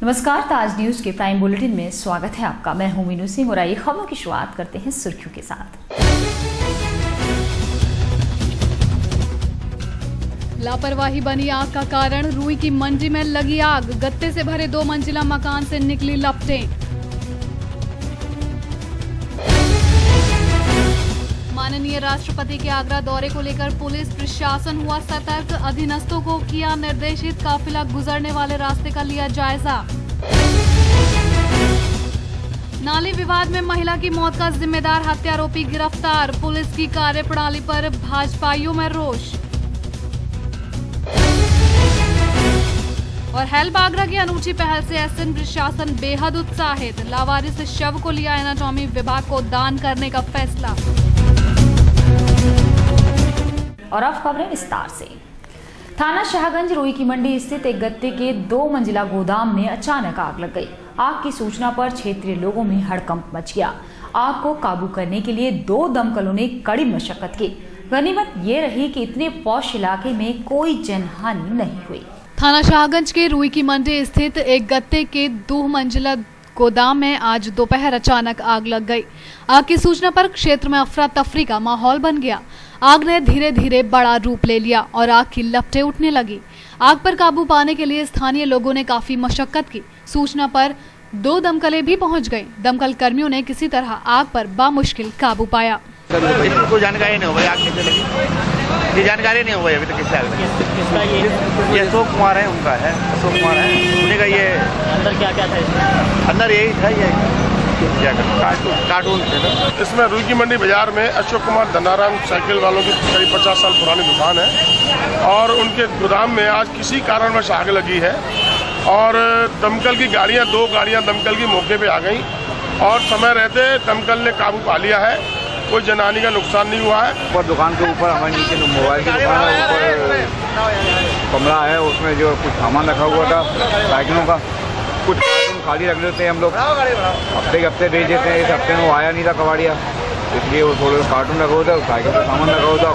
नमस्कार, ताज न्यूज के prime bulletin में स्वागत है आपका। मैं हूं मीनू सिंह और आइए खबरों की शुरुआत करते हैं सुर्खियों के साथ। लापरवाही बनी आग का कारण, रुई की मंडी में लगी आग, गत्ते से भरे 2 मंजिला मकान से निकली लपटें। माननीय राष्ट्रपति के आगरा दौरे को लेकर पुलिस प्रशासन हुआ सतर्क, अधीनस्थों को किया निर्देशित, काफिला गुजरने वाले रास्ते का लिया जायजा। नाली विवाद में महिला की मौत का जिम्मेदार हत्यारोपी गिरफ्तार, पुलिस की कार्यप्रणाली पर भाजपाइयों में रोष। और हेल्प आगरा की अनूठी पहल से एसएन प्रशासन बेहद उत्साहित, लावारिस शव को लिया एनाटॉमी विभाग को दान करने का फैसला। और अब खबरें विस्तार से। थाना शाहगंज रुई की मंडी स्थित एक गत्ते के 2 मंजिला गोदाम में अचानक आग लग गई। आग की सूचना पर क्षेत्रीय लोगों में हड़कंप मच गया। आग को काबू करने के लिए 2 दमकलों ने कड़ी मशक्कत की। गनीमत ये रही कि इतने पौष इलाके में कोई जनहानि नहीं हुई। थाना शाहगंज के रुई की मंडी स्थित एक गत्ते के 2 मंजिला गोदाम में आज दोपहर अचानक आग लग गई। आग की सूचना पर क्षेत्र में अफरा तफरी का माहौल बन गया। आग ने धीरे धीरे बड़ा रूप ले लिया और आग की लपटें उठने लगी। आग पर काबू पाने के लिए स्थानीय लोगों ने काफी मशक्कत की। सूचना पर 2 दमकलें भी पहुंच गईं। दमकल कर्मियों ने किसी तरह आग पर बामुश्किल काबू पाया। कोई जानकारी नहीं हो भाई, आग कैसे लगी ये जानकारी नहीं हो भाई अभी तक। किससे आग लगी? ये अशोक कुमार है, उनका है, अशोक कुमार है। उन्हीं का ये अंदर क्या क्या था? अंदर यही था, ये कार्टून थे। इसमें रुई की मंडी बाजार में अशोक कुमार धनाराम साइकिल वालों की करीब 50 साल पुरानी दुकान है और उनके गोदाम में आज किसी कारणवश आग लगी है और दमकल की गाड़ियां 2 गाड़ियां दमकल की मौके पे आ गई और समय रहते दमकल ने काबू पा लिया है। कोई जनहानि का नुकसान नहीं हुआ है। ऊपर दुकान के ऊपर हमारे नीचे मोबाइल की दुकान है, ऊपर कमरा है, उसमें जो कुछ सामान रखा हुआ था साइकिलों का, कुछ कार्टून खाली रख लेते हैं हम लोग, हफ्ते के हफ्ते भेज देते हैं। इस हफ्ते में वो आया नहीं था कबाड़िया, इसलिए वो थोड़े कार्टून रखा हुआ था, साइकिल का सामान रखा हुआ था।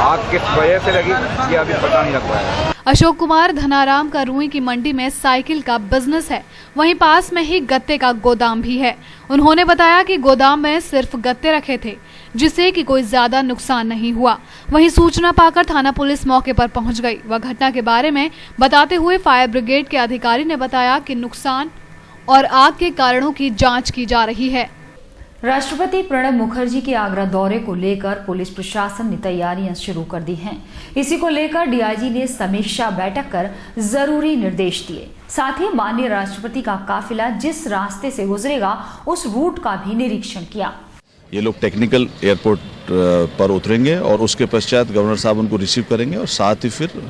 आग किस वजह से लगी ये अभी पता नहीं लग पाया। अशोक कुमार धनाराम का रुई की मंडी में साइकिल का बिजनेस है, वहीं पास में ही गत्ते का गोदाम भी है। उन्होंने बताया कि गोदाम में सिर्फ गत्ते रखे थे, जिससे कि कोई ज्यादा नुकसान नहीं हुआ। वहीं सूचना पाकर थाना पुलिस मौके पर पहुंच गई। वह घटना के बारे में बताते हुए फायर ब्रिगेड के अधिकारी ने बताया कि नुकसान और आग के कारणों की जांच की जा रही है। राष्ट्रपति प्रणब मुखर्जी के आगरा दौरे को लेकर पुलिस प्रशासन ने तैयारियां शुरू कर दी हैं। इसी को लेकर डीआईजी ने समीक्षा बैठक कर जरूरी निर्देश दिए। साथ ही माननीय राष्ट्रपति का काफिला जिस रास्ते से गुजरेगा उस रूट का भी निरीक्षण किया। ये लोग टेक्निकल एयरपोर्ट पर उतरेंगे और उसके पश्चात गवर्नर साहब उनको रिसीव करेंगे और साथ ही फिर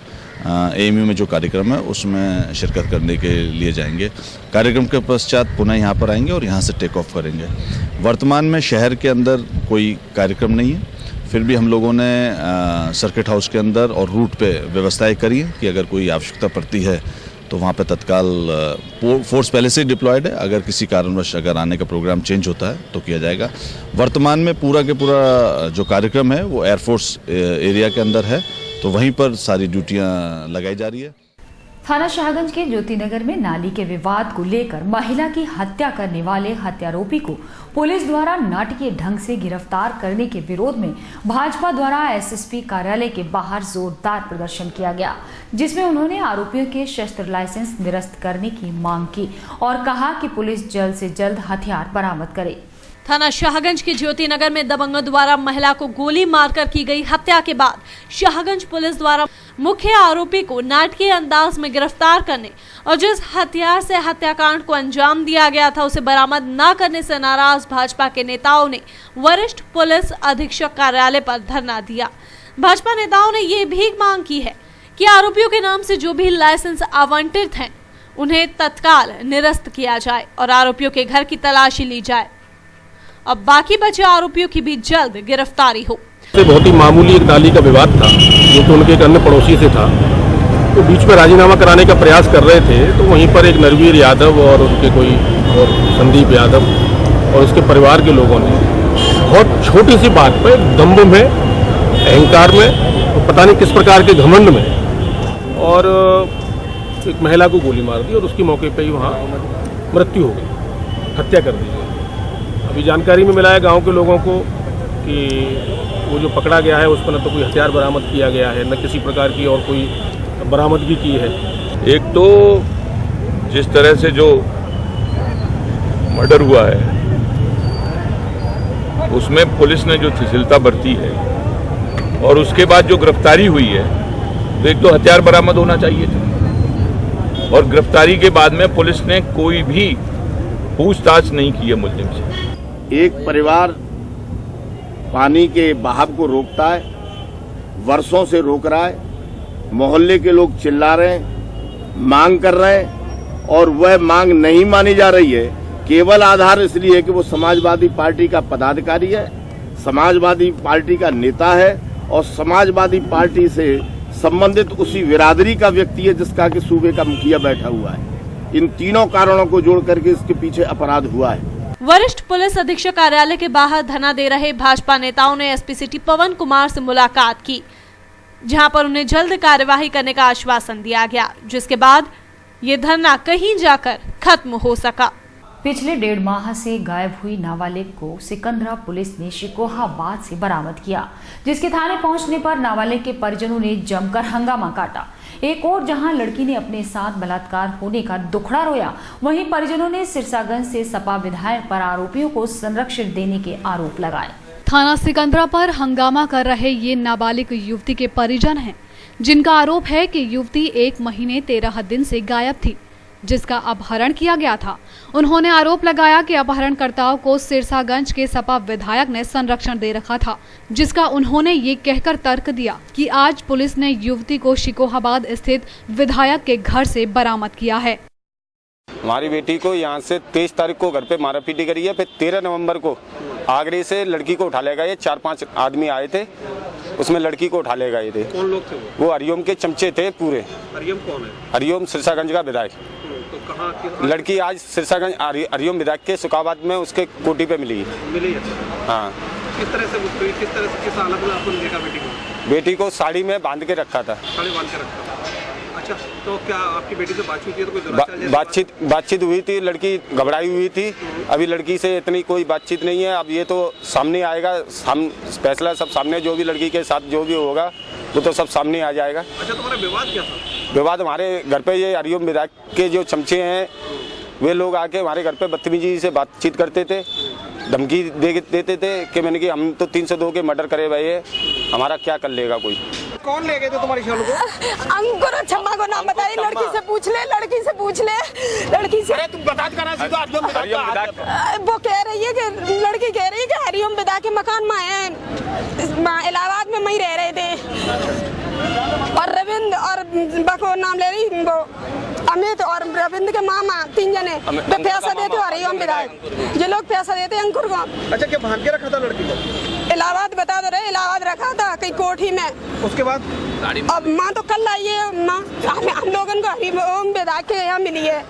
एएमयू में जो कार्यक्रम है उसमें शिरकत करने के लिए जाएंगे। कार्यक्रम के पश्चात पुनः यहाँ पर आएंगे और यहाँ से टेक ऑफ करेंगे। वर्तमान में शहर के अंदर कोई कार्यक्रम नहीं है, फिर भी हम लोगों ने सर्किट हाउस के अंदर और रूट पे व्यवस्थाएं करी है कि अगर कोई आवश्यकता पड़ती है तो वहाँ पे तत्काल फोर्स पहले से ही डिप्लॉयड है। अगर किसी कारणवश अगर आने का प्रोग्राम चेंज होता है तो किया जाएगा। वर्तमान में पूरा के पूरा जो कार्यक्रम है वो एयरफोर्स एरिया के अंदर है, तो वहीं पर सारी ड्यूटियां लगाई जा रही है। थाना शाहगंज के ज्योतिनगर में नाली के विवाद को लेकर महिला की हत्या करने वाले हत्यारोपी को पुलिस द्वारा नाटकीय ढंग से गिरफ्तार करने के विरोध में भाजपा द्वारा एसएसपी कार्यालय के बाहर जोरदार प्रदर्शन किया गया, जिसमें उन्होंने आरोपियों के शस्त्र लाइसेंस निरस्त करने की मांग की और कहा कि पुलिस जल्द से जल्द हथियार बरामद करे। थाना शाहगंज के ज्योतिनगर में दबंगों द्वारा महिला को गोली मारकर की गई हत्या के बाद शाहगंज पुलिस द्वारा मुख्य आरोपी को नाटकीय अंदाज में गिरफ्तार करने और जिस हथियार से हत्याकांड को अंजाम दिया गया था उसे बरामद न करने से नाराज भाजपा के नेताओं ने वरिष्ठ पुलिस अधीक्षक कार्यालय पर धरना दिया। भाजपा नेताओं ने ये भी मांग की है कि आरोपियों के नाम से जो भी लाइसेंस आवंटित हैं उन्हें तत्काल निरस्त किया जाए और आरोपियों के घर की तलाशी ली जाए। अब बाकी बचे आरोपियों की भी जल्द गिरफ्तारी हो। बहुत ही मामूली एक नाली का विवाद था जो कि उनके एक अन्य पड़ोसी से था, तो बीच में राजीनामा कराने का प्रयास कर रहे थे, तो वहीं पर एक नरवीर यादव और उनके कोई और संदीप यादव और उसके परिवार के लोगों ने बहुत छोटी सी बात पर दम्भ में, अहंकार में, पता नहीं किस प्रकार के घमंड में और एक महिला को गोली मार दी और उसकी मौके पे ही वहाँ मृत्यु हो गई, हत्या कर दी गई। अभी जानकारी में मिला है गांव के लोगों को कि वो जो पकड़ा गया है उस पर न तो कोई हथियार बरामद किया गया है, न किसी प्रकार की और कोई बरामदगी की है। एक तो जिस तरह से जो मर्डर हुआ है उसमें पुलिस ने जो शिथिलता बरती है और उसके बाद जो गिरफ्तारी हुई है तो एक तो हथियार बरामद होना चाहिए था और गिरफ्तारी के बाद में पुलिस ने कोई भी पूछताछ नहीं की है मुलजिम से। एक परिवार पानी के बहाव को रोकता है, वर्षों से रोक रहा है, मोहल्ले के लोग चिल्ला रहे हैं, मांग कर रहे हैं और वह मांग नहीं मानी जा रही है। केवल आधार इसलिए है कि वो समाजवादी पार्टी का पदाधिकारी है, समाजवादी पार्टी का नेता है और समाजवादी पार्टी से संबंधित उसी बिरादरी का व्यक्ति है जिसका कि सूबे का मुखिया बैठा हुआ है। इन तीनों कारणों को जोड़ करके इसके पीछे अपराध हुआ है। वरिष्ठ पुलिस अधीक्षक कार्यालय के बाहर धरना दे रहे भाजपा नेताओं ने एसपी सिटी पवन कुमार से मुलाकात की, जहां पर उन्हें जल्द कार्यवाही करने का आश्वासन दिया गया, जिसके बाद ये धरना कहीं जाकर खत्म हो सका। पिछले 1.5 माह से गायब हुई नाबालिग को सिकंदरा पुलिस ने शिकोहाबाद से बरामद किया, जिसके थाने पहुंचने पर नाबालिग के परिजनों ने जमकर हंगामा काटा। एक और जहां लड़की ने अपने साथ बलात्कार होने का दुखड़ा रोया, वहीं परिजनों ने सिरसागंज से सपा विधायक पर आरोपियों को संरक्षण देने के आरोप लगाए। थाना सिकंदरा पर हंगामा कर रहे ये नाबालिग युवती के परिजन हैं, जिनका आरोप है कि युवती 1 महीने 13 दिन से गायब थी, जिसका अपहरण किया गया था। उन्होंने आरोप लगाया कि अपहरणकर्ताओं को सिरसागंज के सपा विधायक ने संरक्षण दे रखा था, जिसका उन्होंने ये कहकर तर्क दिया कि आज पुलिस ने युवती को शिकोहाबाद स्थित विधायक के घर से बरामद किया है। हमारी बेटी को यहाँ से 23 तारीख को घर पे मारापीटी करी है, फिर 13 नवंबर को आगरे से लड़की को उठा ले गए। 4-5 आदमी आए थे, उसमें लड़की को उठा ले गए थे। कौन लोग थे वो हरिओम के चमचे थे पूरे। हरिओम कौन है? हरिओम सिरसागंज का विधायक। तो कहाँ लड़की आज सिरसागंज हरिओम विधायक के सुखाबाद में उसके कोठी पे मिली है? हाँ। किस तरह से किस हालत में आपने देखा बेटी को? बेटी को साड़ी में बांध के रखा था। साड़ी बांध के रखा था। अच्छा, तो क्या आपकी बेटी से बातचीत हुई? तो कोई बातचीत हुई थी, लड़की घबराई हुई थी। अभी लड़की से इतनी कोई बातचीत नहीं है। अब ये तो सामने आएगा, हम फैसला सब सामने, जो भी लड़की के साथ जो भी होगा वो तो सब सामने आ जाएगा। अच्छा, तुम्हारा विवाद क्या था? विवाद हमारे घर पे ये हरिओम विधायक के जो चमचे हैं वे लोग आके हमारे घर पे बदतमीजी से बातचीत करते थे, धमकी देते थे कि मैंने कि हम तो 302 के मर्डर करे हुए हैं, हमारा क्या कर लेगा कोई। कौन ले गए थे तुम्हारी शालू को? अंकुर छम्मा को नाम बताइए। लड़की से पूछ ले। लड़की से। अरे तुम बता वो कह रही है कि लड़की कह रही है कि हरिओम विधायक के मकान में आए, इलाहाबाद में वहीं रह रहे थे। और रविंद्र और बको नाम ले रही, वो अमित और रविंद्र के मामा 3 जने पैसा देते हरिओम विधायक। ये लोग पैसा देते अंकुर को। अच्छा, क्या भाग के रखा था लड़की को? इलाहाबाद बता दो रहे, इलाहाबाद रखा था कहीं कोठी में। उसके बाद अब माँ तो कल आई है। माँ हम लोगों को हरिओम विधायक के यहाँ मिली है।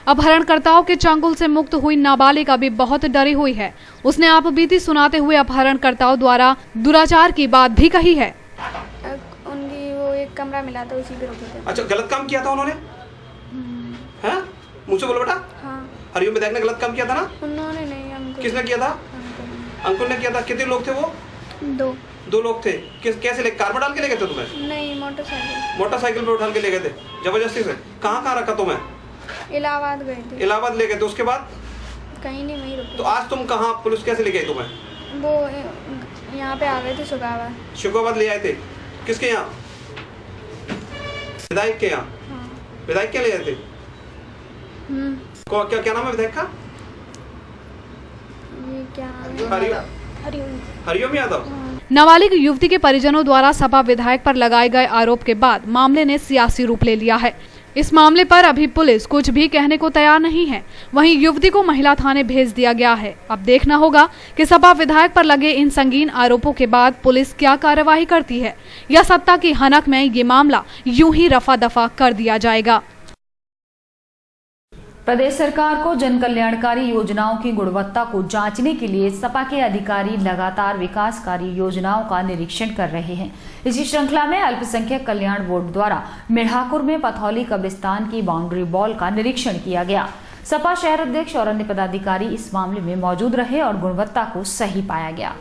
अपहरणकर्ताओं के चंगुल से मुक्त हुई नाबालिग अभी बहुत डरी हुई है। उसने आपबीती सुनाते हुए अपहरणकर्ताओं द्वारा दुराचार की बात भी कही है। उनकी वो एक कमरा मिला था, उसी पे रुके थे। अच्छा, गलत काम किया था उन्होंने? हैं? मुझसे बोलो बेटा। हाँ। हरिओम विधायक ने गलत काम किया था ना? उन्होंने नहीं, हमको। किसने किया था? अंकुर ने किया था। कितने लोग थे वो? 2 लोग थे। कैसे कार में डाल के ले गए थे तुम्हें? नहीं, मोटरसाइकिल पे उठा के ले गए थे जबरदस्ती से। कहाँ रखा तुम्हें? इलाहाबाद गए थे। इलाहाबाद ले गए थे, उसके बाद? कहीं नहीं, वहीं रुके। तो आज तुम कहाँ, पुलिस कैसे ले गई तुम्हें? वो यहाँ पे आ गए थे शिकोहाबाद ले आए थे। किसके यहाँ? विधायक के यहाँ। हाँ। विधायक क्या ले आए थे? क्या नाम है विधायक का? ये क्या नाम है? हरिओम यादव। नाबालिग युवती के परिजनों द्वारा सपा विधायक पर लगाए गए आरोप के बाद मामले ने सियासी रूप ले लिया है। इस मामले पर अभी पुलिस कुछ भी कहने को तैयार नहीं है। वहीं युवती को महिला थाने भेज दिया गया है। अब देखना होगा कि सपा विधायक पर लगे इन संगीन आरोपों के बाद पुलिस क्या कार्यवाही करती है, या सत्ता की हनक में ये मामला यूं ही रफा दफा कर दिया जाएगा। प्रदेश सरकार को जन कल्याणकारी योजनाओं की गुणवत्ता को जांचने के लिए सपा के अधिकारी लगातार विकासकारी योजनाओं का निरीक्षण कर रहे हैं। इसी श्रृंखला में अल्पसंख्यक कल्याण बोर्ड द्वारा मिढ़ाकुर में पथौली कब्रिस्तान की बाउंड्री वॉल का निरीक्षण किया गया। सपा शहर अध्यक्ष और अन्य पदाधिकारी इस मामले में मौजूद रहे और गुणवत्ता को सही पाया गया।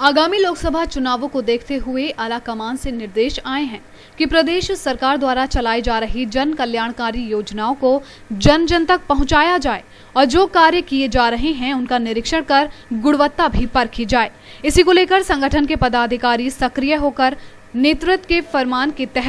आगामी लोकसभा चुनावों को देखते हुए आला कमान से निर्देश आए हैं कि प्रदेश सरकार द्वारा चलाई जा रही जन कल्याणकारी योजनाओं को जन जन तक पहुंचाया जाए और जो कार्य किए जा रहे हैं उनका निरीक्षण कर गुणवत्ता भी परखी जाए। इसी को लेकर संगठन के पदाधिकारी सक्रिय होकर नेतृत्व के फरमान के तहत